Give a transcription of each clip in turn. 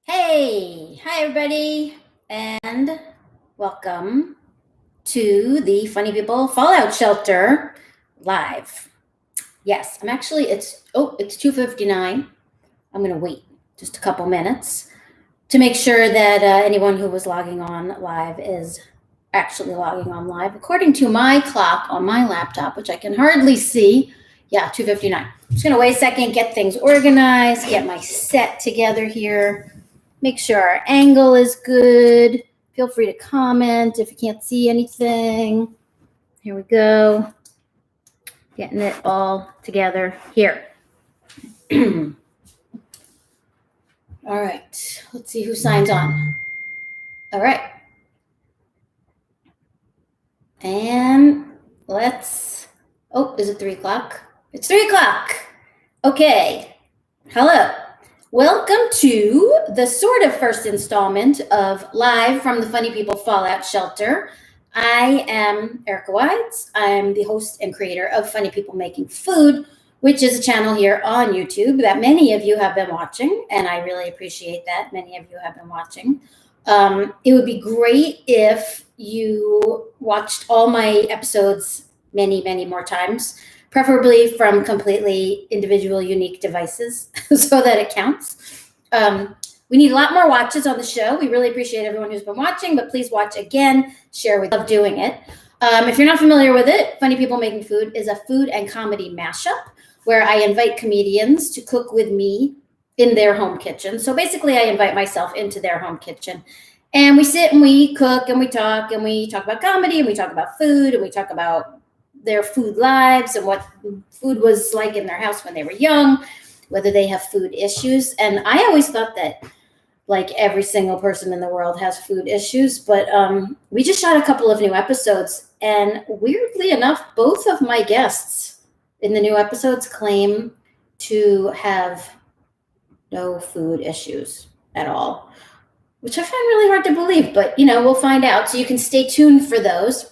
Hey, hi everybody, and welcome to the Funny People Fallout Shelter live. Yes, it's 2:59. I'm gonna wait just a couple minutes to make sure that anyone who was logging on live is actually logging on live according to my clock on my laptop, which I can hardly see. Yeah, 2:59. Just gonna wait a second, get things organized, get my set together here. Make sure our angle is good. Feel free to comment if you can't see anything. Here we go. Getting it all together here. All right. Let's see who signs on. All right. And is it 3:00? It's 3:00. Okay. Hello. Welcome to the sort of first installment of Live from the Funny People Fallout Shelter. I am Erica Wides. I'm the host and creator of Funny People Making Food, which is a channel here on YouTube that many of you have been watching, and I really appreciate that. Many of you have been watching. It would be great if you watched all my episodes many, many more times, preferably from completely individual, unique devices so that it counts. We need a lot more watches on the show. We really appreciate everyone who's been watching, but please watch again, share. We love doing it. If you're not familiar with it, Funny People Making Food is a food and comedy mashup where I invite comedians to cook with me in their home kitchen. So basically, I invite myself into their home kitchen. And we sit and we cook and we talk about comedy and we talk about food and we talk about their food lives and what food was like in their house when they were young, whether they have food issues. And I always thought that like every single person in the world has food issues, but we just shot a couple of new episodes, and weirdly enough, both of my guests in the new episodes claim to have no food issues at all, which I find really hard to believe, but we'll find out. So you can stay tuned for those.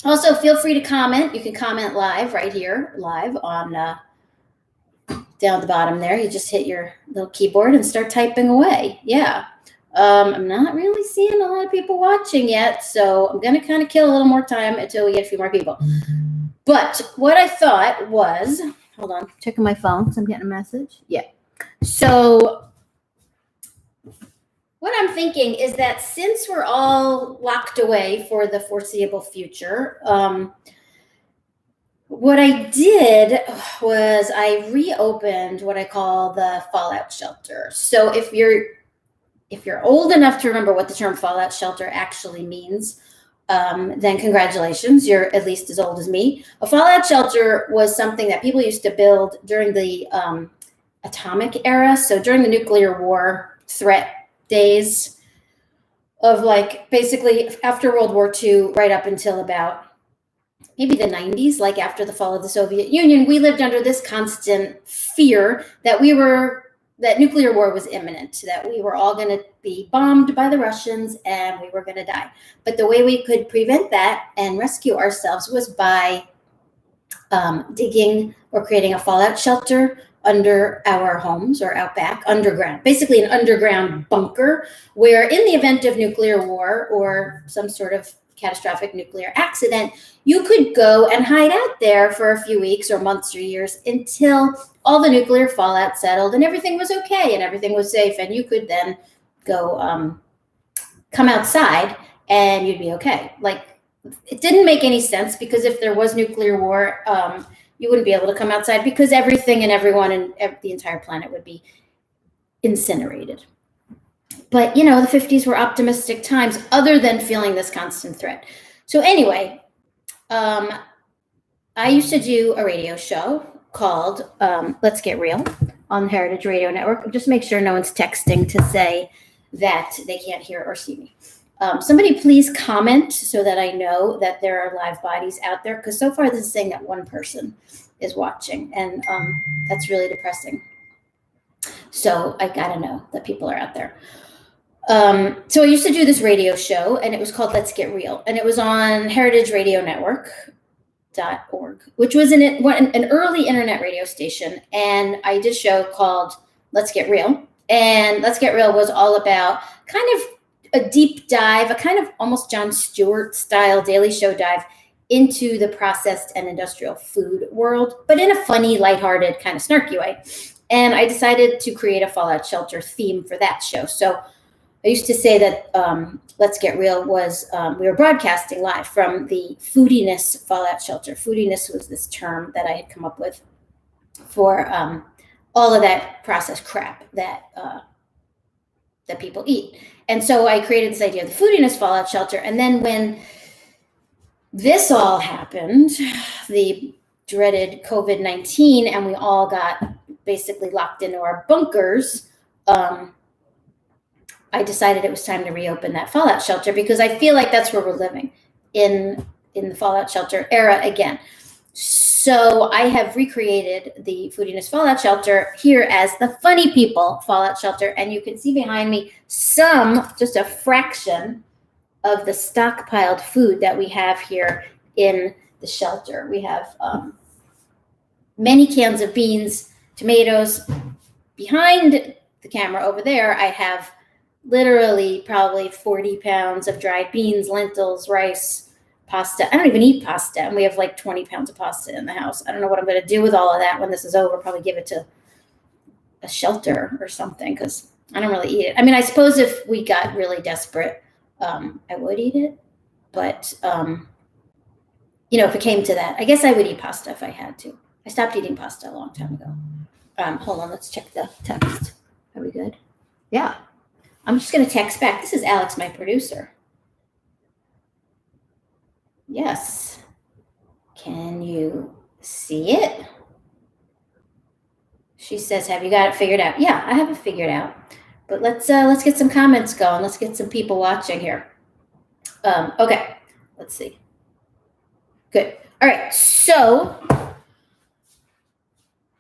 Also, feel free to comment. You can comment live right here, live on down at the bottom there. You just hit your little keyboard and start typing away. Yeah. I'm not really seeing a lot of people watching yet, so I'm going to kind of kill a little more time until we get a few more people. But what I thought was, hold on, checking my phone because I'm getting a message. Yeah. So what I'm thinking is that since we're all locked away for the foreseeable future, what I did was I reopened what I call the Fallout Shelter. So if you're old enough to remember what the term Fallout Shelter actually means, then congratulations, you're at least as old as me. A Fallout Shelter was something that people used to build during the atomic era. So during the nuclear war threat days of like basically after World War II, right up until about maybe the 90s, like after the fall of the Soviet Union, we lived under this constant fear that nuclear war was imminent, that we were all going to be bombed by the Russians and we were going to die. But the way we could prevent that and rescue ourselves was by digging or creating a fallout shelter under our homes or out back, underground, basically an underground bunker where in the event of nuclear war or some sort of catastrophic nuclear accident, you could go and hide out there for a few weeks or months or years until all the nuclear fallout settled and everything was okay and everything was safe, and you could then go come outside and you'd be okay. Like, it didn't make any sense because if there was nuclear war, you wouldn't be able to come outside because everything and everyone and the entire planet would be incinerated. But, the 50s were optimistic times other than feeling this constant threat. So anyway, I used to do a radio show called Let's Get Real on Heritage Radio Network. Just make sure no one's texting to say that they can't hear or see me. Somebody please comment so that I know that there are live bodies out there, because so far this is saying that one person is watching, and that's really depressing. So I gotta know that people are out there. So I used to do this radio show, and it was called Let's Get Real, and it was on heritageradionetwork.org, which was an early internet radio station, and I did a show called Let's Get Real, And Let's Get Real was all about kind of a deep dive, a kind of almost Jon Stewart style Daily Show dive into the processed and industrial food world, but in a funny, lighthearted, kind of snarky way. And I decided to create a Fallout Shelter theme for that show. So I used to say that Let's Get Real was, we were broadcasting live from the Foodiness Fallout Shelter. Foodiness was this term that I had come up with for all of that processed crap that people eat. And so I created this idea of the Foodiness Fallout Shelter. And then when this all happened, the dreaded COVID-19, and we all got basically locked into our bunkers, I decided it was time to reopen that Fallout Shelter because I feel like that's where we're living in the Fallout Shelter era again. So I have recreated the Foodiness Fallout Shelter here as the Funny People Fallout Shelter, and you can see behind me just a fraction of the stockpiled food that we have here in the shelter. We have many cans of beans, tomatoes. Behind the camera over there, I have literally probably 40 pounds of dried beans, lentils, rice, pasta. I don't even eat pasta, and we have like 20 pounds of pasta in the house. I don't know what I'm going to do with all of that when this is over. Probably give it to a shelter or something because I don't really eat it. I mean, I suppose if we got really desperate, I would eat it. But, if it came to that, I guess I would eat pasta if I had to. I stopped eating pasta a long time ago. Hold on, let's check the text. Are we good? Yeah. I'm just going to text back. This is Alex, my producer. Yes. Can you see it? She says, have you got it figured out? Yeah, I have it figured out. But let's get some comments going. Let's get some people watching here. Okay, let's see. Good. All right, so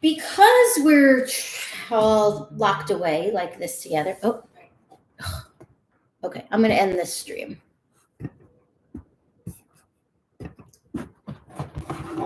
because we're all locked away like this together. Oh, okay, I'm going to end this stream.